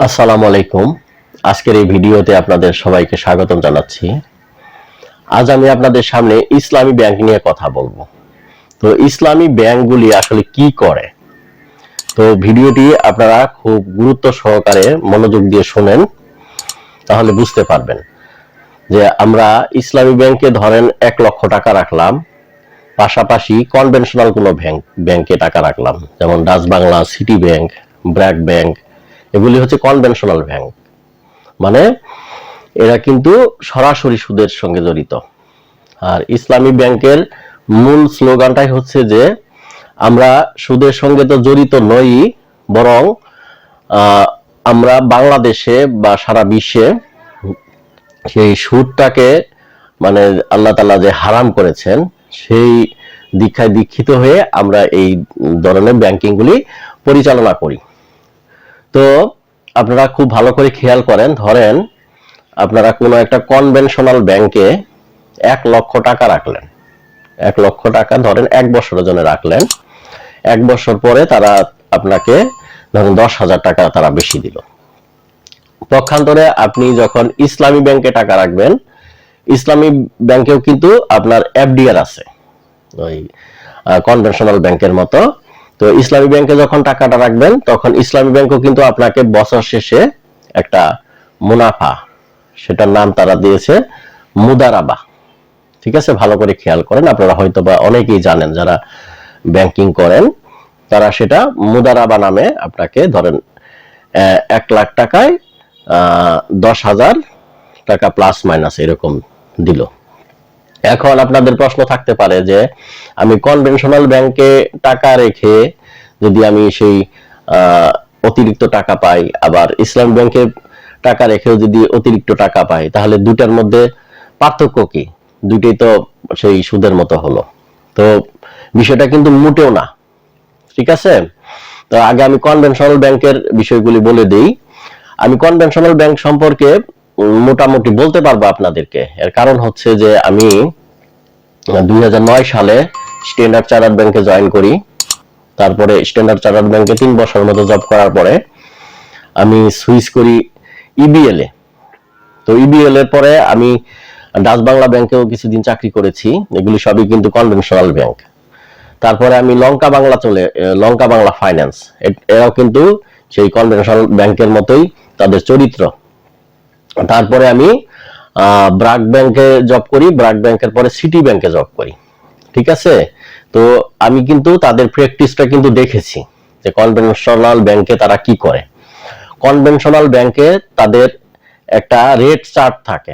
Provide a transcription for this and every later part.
আসসালামু আলাইকুম। আজকের এই ভিডিওতে আপনাদের সবাইকে স্বাগতম জানাচ্ছি। আজ আমি আপনাদের সামনে ইসলামী ব্যাংক নিয়ে কথা বলবো। তো ইসলামী ব্যাংকগুলি আসলে কি করে? তো ভিডিওটি আপনারা খুব গুরুত্ব সহকারে মনোযোগ দিয়ে শুনেন, তাহলে বুঝতে পারবেন যে আমরা ইসলামী ব্যাংকে ধরেন 1 লক্ষ টাকা রাখলাম, পাশাপাশি কনভেনশনাল কোনো ব্যাংকে টাকা রাখলাম, যেমন Dutch Bangla, city bank, BRAC bank, এগুলি হচ্ছে কনভেনশনাল ব্যাংক। মানে এরা কিন্তু সরাসরি সুদের সঙ্গে জড়িত। আর ইসলামী ব্যাংকের মূল স্লোগানটাই হচ্ছে যে আমরা সুদের সঙ্গে তো জড়িত নই, বরং আমরা বাংলাদেশে বা সারা বিশ্বে সেই সুদটাকে মানে আল্লাহ তাআলা যে হারাম করেছেন সেই দীক্ষায় দীক্ষিত হয়ে আমরা এই ধরনের ব্যাংকিংগুলি পরিচালনা করি। তো আপনারা খুব ভালো করে খেয়াল করেন, ধরেন আপনারা কোনো একটা কনভেনশনাল ব্যাংকে 1 লক্ষ টাকা রাখলেন। 1 লক্ষ টাকা ধরেন 1 বছরের জন্য রাখলেন। 1 বছর পরে তারা আপনাকে ধরেন 10,000 টাকা তারা বেশি দিল। পক্ষান্তরে আপনি যখন ইসলামী ব্যাংকে টাকা রাখবেন, ইসলামী ব্যাংকেও কিন্তু আপনার এফডিআর আছে, ওই কনভেনশনাল ব্যাংকের মতো। তো ইসলামী ব্যাংকে যখন টাকাটা রাখবেন, তখন ইসলামী ব্যাংকও কিন্তু আপনাকে বছর শেষে একটা মুনাফা, সেটার নাম তারা দিয়েছে মুদারাবা। ঠিক আছে, ভালো করে খেয়াল করেন, আপনারা হয়তো বা অনেকেই জানেন যারা ব্যাংকিং করেন, তারা সেটা মুদারাবা নামে আপনাকে ধরেন 1 লাখ টাকায় 10,000 টাকা প্লাস মাইনাস এরকম দিল। এখন আপনাদের প্রশ্ন থাকতে পারে যে আমি কনভেনশনাল ব্যাংকে টাকা রেখে যদি আমি সেই অতিরিক্ত টাকা পাই, আবার ইসলাম ব্যাংকে টাকা রেখেও যদি অতিরিক্ত টাকা পাই, তাহলে দুটার মধ্যে পার্থক্য কি? দুইটাই তো সেই সুদের মতো হলো। তো বিষয়টা কিন্তু মোটেও না। ঠিক আছে, তো আগে আমি কনভেনশনাল ব্যাংকের বিষয়গুলি বলে দেই। আমি কনভেনশনাল ব্যাংক সম্পর্কে মোটামুটি বলতে পারবো আপনাদেরকে। এর কারণ হচ্ছে যে আমি 2009 সালে স্ট্যান্ডার্ড চার্টার্ড ব্যাংকে জয়েন করি। তারপরে স্ট্যান্ডার্ড চার্টার্ড ব্যাংকে 3 বছর মতো জব করার পরে আমি সুইচ করি ইবিএল এ। তো ইবিএল এর পরে আমি ডাচ বাংলা ব্যাংকেও কিছুদিন চাকরি করেছি। এগুলি সবই কিন্তু কনভেনশনাল ব্যাংক। তারপরে আমি লঙ্কা বাংলা ফাইন্যান্স, এরাও কিন্তু সেই কনভেনশনাল ব্যাংকের মতোই তাদের চরিত্র। তারপরে আমি ব্র্যাক ব্যাংকে জব করি, ব্র্যাক ব্যাংকের পরে সিটি ব্যাংকে জব করি। ঠিক আছে, তো আমি কিন্তু তাদের প্র্যাকটিসটা কিন্তু দেখেছি যে কনভেনশনাল ব্যাংকে তারা কি করে। কনভেনশনাল ব্যাংকে তাদের একটা রেট চার্ট থাকে,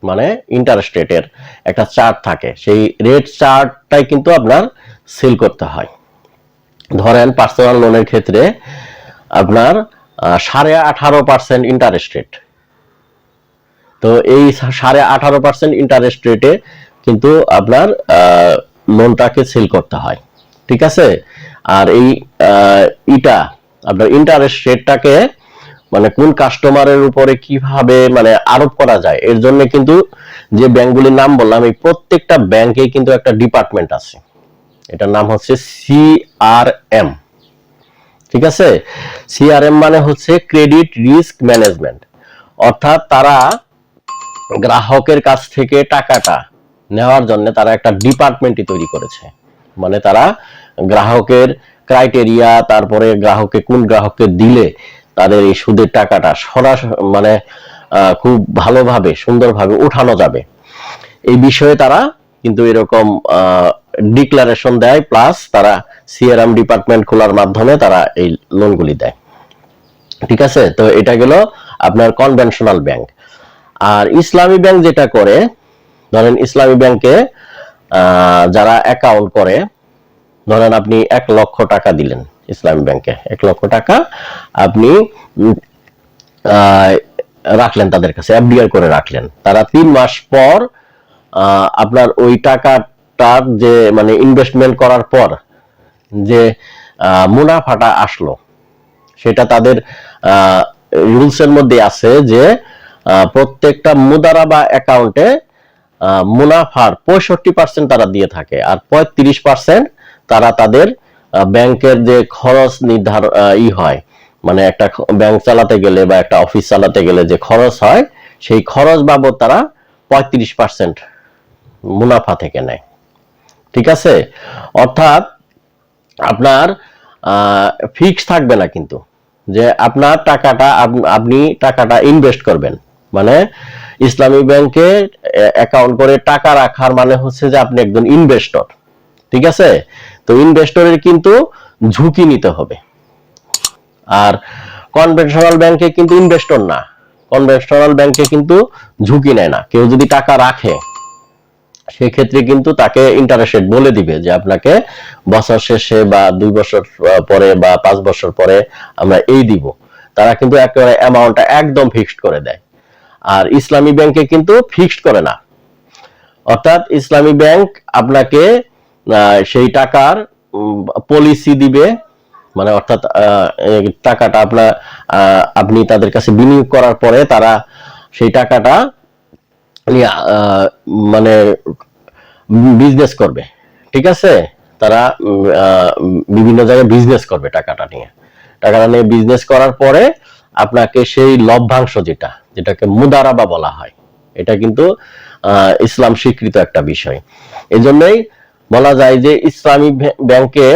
মানে ইন্টারেস্ট রেটের একটা চার্ট থাকে। সেই রেট চার্টটাই কিন্তু আপনার সেল করতে হয়। ধরেন পার্সোনাল লোনের ক্ষেত্রে আপনার 18.5% ইন্টারেস্ট রেট। তো এই 18.5% ইন্টারেস্ট রেটে কিন্তু আপনার লোনটাকে সেল করতে হয়। ঠিক আছে, আর এই ইটা আপনার ইন্টারেস্ট রেটটাকে মানে কোন কাস্টমারের উপরে কিভাবে মানে আরোপ করা যায়, এর জন্য কিন্তু যে ব্যাংকগুলির নাম বললাম, এই প্রত্যেকটা ব্যাংকেই কিন্তু একটা ডিপার্টমেন্ট আছে। এটার নাম হচ্ছে সিআরএম। ঠিক আছে, সিআরএম মানে হচ্ছে ক্রেডিট রিস্ক ম্যানেজমেন্ট। অর্থাৎ তারা গ্রাহকের কাছ থেকে টাকাটা নেওয়ার জন্য তারা একটা ডিপার্টমেন্টই তৈরি করেছে। মানে তারা গ্রাহকের ক্রাইটেরিয়া, তারপরে কোন গ্রাহককে দিলে তাদের এই সুদের টাকাটা সরাসরি মানে খুব ভালোভাবে সুন্দরভাবে উঠানো যাবে, এই বিষয়ে তারা কিন্তু এরকম ডিক্লারেশন দেয়, প্লাস তারা সিআরএম ডিপার্টমেন্ট খোলার মাধ্যমে তারা এই লোনগুলি দেয়। ঠিক আছে, তো এটা গেল আপনার কনভেনশনাল ব্যাংক। আর ইসলামী ব্যাংক যেটা করে, ধরেন ইসলামী ব্যাংকে যারা অ্যাকাউন্ট করে, ধরেন আপনি 1 লক্ষ টাকা দিলেন ইসলামী ব্যাংকে, 1 লক্ষ টাকা আপনি রাখলেন তাদের কাছে, এফডিআর করে রাখলেন। তারা 3 মাস পর আপনার ওই টাকাটার যে মানে ইনভেস্টমেন্ট করার পর যে মুনাফাটা আসলো, সেটা তাদের রুলসের মধ্যে আছে যে প্রত্যেকটা মুদারাবা অ্যাকাউন্টে মুনাফার 65% তারা দিয়ে থাকে, আর 35% তারা তাদের ব্যাংকের যে খরচ নির্ধারণ হয় মানে একটা ব্যাংক চালাতে গেলে বা একটা অফিস চালাতে গেলে যে খরচ হয়, সেই খরচ বাবদ তারা 35% মুনাফা থেকে নেয়। ঠিক আছে, অর্থাৎ আপনার ফিক্স থাকবে না কিন্তু, যে আপনার টাকাটা আপনি টাকাটা ইনভেস্ট করবেন, মানে ইসলামী ব্যাংকে অ্যাকাউন্ট করে টাকা রাখার মানে হচ্ছে যে আপনি একজন ইনভেস্টর। ঠিক আছে, তো ইনভেস্টরের কিন্তু ঝুঁকি নিতে হবে। আর কনভেনশনাল ব্যাংকে কিন্তু ইনভেস্টর না, কনভেনশনাল ব্যাংকে কিন্তু ঝুঁকি নেয় না। কেউ যদি টাকা রাখে সেক্ষেত্রে কিন্তু তাকে ইন্টারেস্ট রেট বলে দিবে যে আপনাকে বছর শেষে বা 2 বছর পরে বা 5 বছর পরে আমরা এই দিব। তারা কিন্তু একেবারে অ্যামাউন্টটা একদম ফিক্সড করে দেয়। আর ইসলামী ব্যাংকে কিন্তু ফিক্সড করে না, অর্থাৎ ইসলামী ব্যাংক আপনাকে সেই টাকার পলিসি দিবে, মানে অর্থাৎ টাকাটা আপনি তাদের কাছে বিনিয়োগ করার পরে তারা সেই টাকাটা মানে বিজনেস করবে। ঠিক আছে, তারা বিভিন্ন জায়গায় বিজনেস করবে টাকাটা নিয়ে বিজনেস করার পরে আপনাকে সেই লভ্যাংশ যেটাকে মুদারাবা বলা হয়, এটা কিন্তু ইসলাম স্বীকৃত একটা বিষয়। এজন্যই বলা যায় যে ইসলামী ব্যাংকে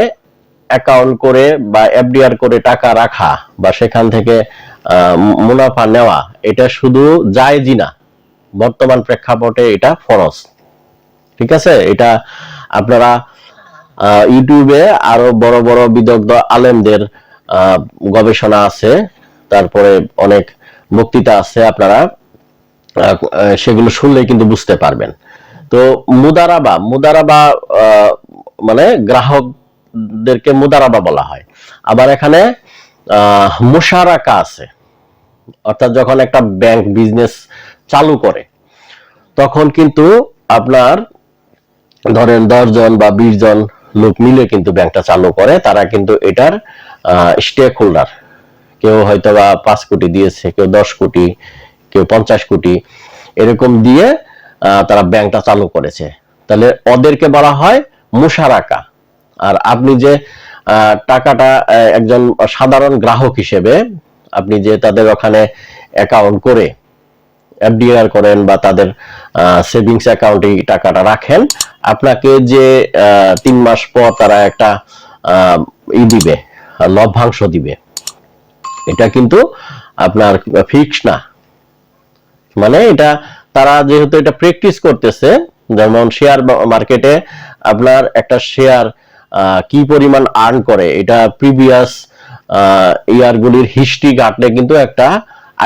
অ্যাকাউন্ট করে বা এফডিআর করে টাকা রাখা বা সেখান থেকে মুনাফা নেওয়া, এটা শুধু জায়েজই না, বর্তমান প্রেক্ষাপটে এটা ফরজ। ঠিক আছে, এটা আপনারা ইউটিউবে আরো বড় বড় বিদগ্ধ আলেমদের গবেষণা আছে, তারপরে অনেক বক্তৃতা আছে, আপনারা সেগুলো শুনলে কিন্তু বুঝতে পারবেন। তো মুদারাবা মানে গ্রাহকদেরকে মুদারাবা বলা হয়। আবার এখানে মুশারাকা আছে, অর্থাৎ যখন একটা ব্যাংক বিজনেস চালু করে তখন কিন্তু আপনার ধরেন 10 জন বা 20 জন লোক মিলে কিন্তু ব্যাংকটা চালু করে, তারা কিন্তু এটার স্টেক হোল্ডার। কেউ হয়তো বা 5 কোটি দিয়েছে, কেউ 10 কোটি, কেউ 50 কোটি, এরকম দিয়ে তারা ব্যাংকটা চালু করেছে, তাহলে ওদেরকে বলা হয় মুশারাকা। আর আপনি যে টাকাটা একজন সাধারণ গ্রাহক হিসেবে আপনি যে তাদের ওখানে অ্যাকাউন্ট করে এফডিআর করেন বা তাদের সেভিংস অ্যাকাউন্টে টাকাটা রাখেন, আপনাকে যে 3 মাস পর তারা একটা দিবে, লভ্যাংশ দিবে, এটা কিন্তু আপনার ফিক্স না। মানে এটা তারা যেহেতু এটা প্র্যাকটিস করতেছে, যেমন শেয়ার মার্কেটে আপনার একটা শেয়ার কি পরিমাণ আর্ন করে, এটা প্রিভিয়াস ইয়ারগুলির হিস্ট্রি ঘাটলে কিন্তু একটা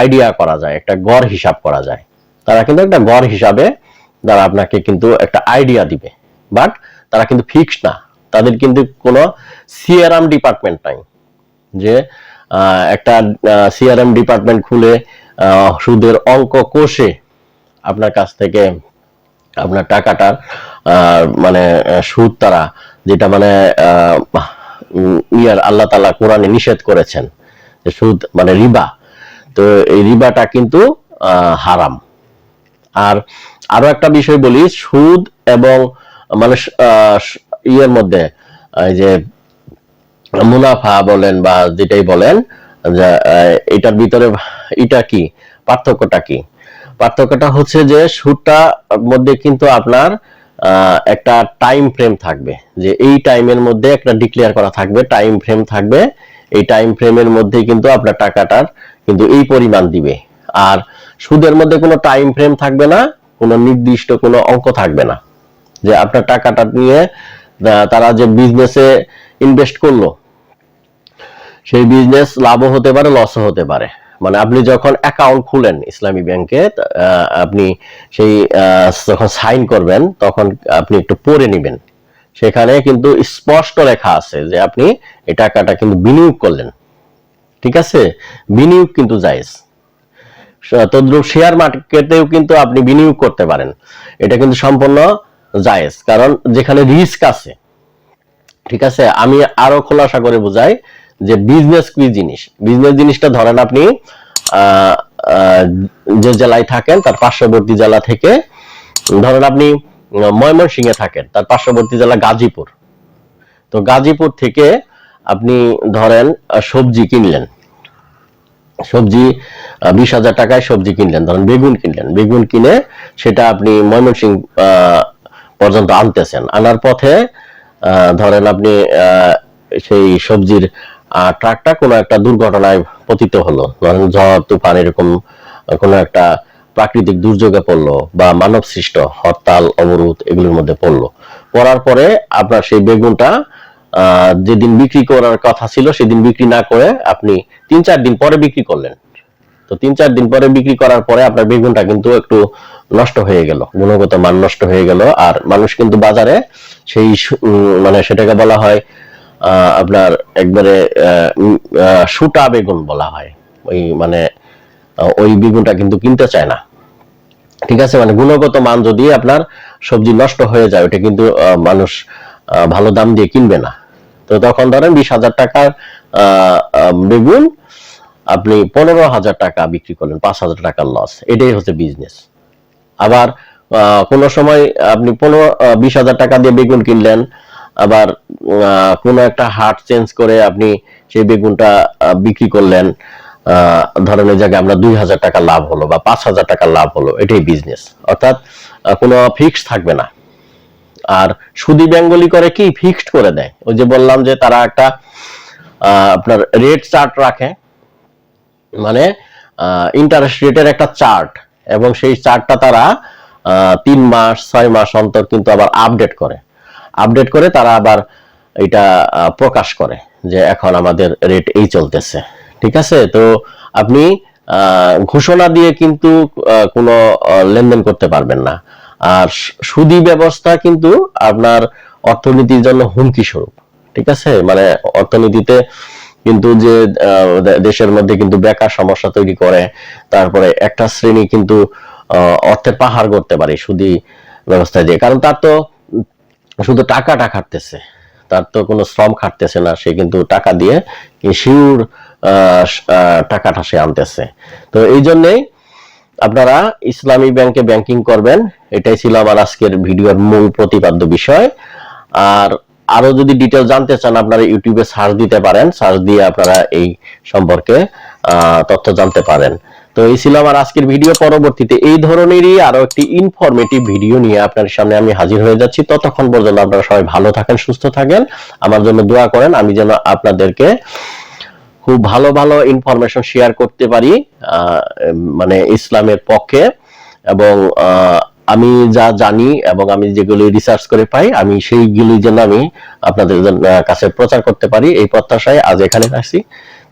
আইডিয়া করা যায়, একটা গড় হিসাব করা যায়। তারা কিন্তু একটা গড় হিসাবে তারা আপনাকে কিন্তু একটা আইডিয়া দিবে, বাট তারা কিন্তু ফিক্স না। তাদের কিন্তু কোনো সিআরএম ডিপার্টমেন্ট নাই যে একটা সিআরএম ডিপার্টমেন্ট খুলে সুদের অঙ্ক কষে আপনার কাছ থেকে আপনার টাকাটার মানে সুদ, তারা যেটা মানে আল্লাহ তাআলা কোরআনে নিষেধ করেছেন যে সুদ মানে রিবা, তো এই রিবাটা কিন্তু হারাম। আর আরো একটা বিষয় বলি, সুদ এবং মানে ইয়ের মধ্যে এই যে মুনাফা বলেন বা যেটাই বলেন, এটার ভিতরে এটা কি পার্থক্যটা কি? পার্থক্যটা হচ্ছে যে সুদটার মধ্যে কিন্তু আপনার একটা টাইম ফ্রেম থাকবে, যে এই টাইমের মধ্যে একটা ডিক্লেয়ার করা থাকবে, টাইম ফ্রেম থাকবে, এই টাইম ফ্রেমের মধ্যে কিন্তু আপনার টাকাটার কিন্তু এই পরিমাণ দিবে। আর সুদের মধ্যে কোনো টাইম ফ্রেম থাকবে না, কোনো নির্দিষ্ট কোনো অঙ্ক থাকবে না, যে আপনার টাকাটা নিয়ে তারা যে বিজনেসে ইনভেস্ট করলো সেই বিজনেস লাভও হতে পারে, লসও হতে পারে। মানে আপনি যখন অ্যাকাউন্ট খুলেন ইসলামী ব্যাংকে, আপনি সেই যখন সাইন করবেন তখন আপনি একটু পড়ে নেবেন, সেখানে কিন্তু স্পষ্ট লেখা আছে যে আপনি এই টাকাটা কিন্তু বিনিয়োগ করলেন। ঠিক আছে, বিনিয়োগ কিন্তু জায়েজ। তদ্রুপ শেয়ার মার্কেটেও কিন্তু আপনি বিনিয়োগ করতে পারেন, এটা কিন্তু সম্পূর্ণ জায়েজ, কারণ যেখানে রিস্ক আছে। ঠিক আছে, আমি আরো খোলাসা করে বুঝাই যে বিজনেস কি জিনিস। বিজনেস জিনিসটা ধরেন আপনি যে জেলায় থাকেন তার পার্শ্ববর্তী জেলা থেকে, ধরেন আপনি ময়মনসিংহে থাকেন, তার পার্শ্ববর্তী জেলা গাজীপুর, তো গাজীপুর থেকে আপনি ধরেন সবজি কিনলেন, সবজি 20,000 টাকায় সবজি কিনলেন, ধরেন বেগুন কিনলেন, বেগুন কিনে সেটা আপনি ময়মনসিংহ পর্যন্ত আনতেছেন, আনার পথে ধরেন আপনি সেই সবজির ট্রাকটা কোনো একটা দুর্ঘটনায় পতিত হলো, ধরেন ঝড় তুফান এরকম কোনো একটা প্রাকৃতিক দুর্যোগে পড়লো বা মানব সৃষ্ট হরতাল অবরোধ এগুলোর মধ্যে পড়লো, পড়ার পরে আপনার সেই বেগুনটা যেদিন বিক্রি করার কথা ছিল সেদিন বিক্রি না করে আপনি 3-4 দিন পরে বিক্রি করলেন। তো 3-4 দিন পরে বিক্রি করার পরে আপনার বেগুনটা কিন্তু একটু নষ্ট হয়ে গেল, গুণগত মান নষ্ট হয়ে গেল। আর মানুষ কিন্তু বাজারে সেই মানে সেটাকে বলা হয় আপনার একবারে শুটা বেগুন বলা হয়, ওই মানে ওই বেগুনটা কিন্তু কিনতে চায় না। ঠিক আছে, মানে গুণগত মান যদি আপনার সবজি নষ্ট হয়ে যায় ওটা কিন্তু মানুষ ভালো দাম দিয়ে কিনবে না। তো তখন ধরেন 20,000 টাকার বেগুন আপনি 15,000 টাকা বিক্রি করলেন, 5,000 টাকার লস, এটাই হচ্ছে বিজনেস। আবার কোনো সময় আপনি 20,000 টাকা দিয়ে বেগুন কিনলেন, আবার কোনো একটা হাট চেঞ্জ করে আপনি সেই বেগুনটা বিক্রি করলেন, ধরেন ওই জায়গায় আমরা 2,000 টাকা লাভ হলো বা 5,000 টাকা লাভ হলো, এটাই বিজনেস। অর্থাৎ কোনো ফিক্স থাকবে না। আর সুদী ব্যাংকগুলি করে কি, ফিক্সড করে দেয়। ওই যে বললাম যে তারা একটা আপনার রেট চার্ট রাখে, মানে ইন্টারেস্ট রেটের একটা চার্ট, এবং সেই চার্টটা তারা 3 মাস 6 মাস অন্তর কিন্তু আবার আপডেট করে তারা আবার এটা প্রকাশ করে যে এখন আমাদের রেট এই চলতেছে। ঠিক আছে, তো আপনি ঘোষণা দিয়ে কিন্তু কোনো লেনদেন করতে পারবেন না। আর সুদী ব্যবস্থা কিন্তু আপনার অর্থনীতির জন্য হুমকি স্বরূপ। ঠিক আছে, মানে অর্থনীতিতে কিন্তু যে দেশের মধ্যে কিন্তু বেকার সমস্যা তৈরি করে, তারপরে একটা শ্রেণী কিন্তু অর্থের পাহাড় করতে পারে সুদী ব্যবস্থা দিয়ে, কারণ তার তো শুধু টাকাটা খাটতেছে, তার তো কোনো শ্রম খাটতেছে না, সে কিন্তু টাকা দিয়ে শিউর টাকাটা সে আনতেছে। তো এই জন্যেই আপনারা ইসলামী ব্যাংকে ব্যাংকিং করবেন, এটাই ছিল আমার আজকের ভিডিওর মূল প্রতিপাদ্য বিষয়। আর আরো যদি ডিটেল জানতে চান আপনারা ইউটিউবে সার্চ দিতে পারেন, সার্চ দিয়ে আপনারা এই সম্পর্কে তথ্য জানতে পারেন। তো এই ছিল আমার আজকের ভিডিও। পরবর্তীতে এই ধরনেরই আরো একটি ইনফরমেটিভ ভিডিও নিয়ে আপনার সামনে আমি হাজির হয়ে যাচ্ছি। ততক্ষণ পর্যন্ত আপনারা সবাই ভালো থাকেন, সুস্থ থাকেন, আমার জন্য দোয়া করেন, আমি যেন আপনাদেরকে খুব ভালো ভালো ইনফরমেশন শেয়ার করতে পারি মানে ইসলামের পক্ষে, এবং আমি যা জানি এবং আমি যেগুলি রিসার্চ করে পাই আমি সেইগুলি যেন আমি আপনাদের কাছে প্রচার করতে পারি, এই প্রত্যাশায় আজ এখানে আসছি।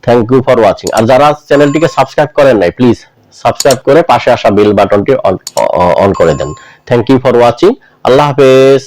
Thank you for watching. আর যারা চ্যানেলটিকে সাবস্ক্রাইব করেন নাই, প্লিজ সাবস্ক্রাইব করে পাশে আসা বেল বাটনটি অন করে দেন। Thank you for watching. আল্লাহ হাফেজ।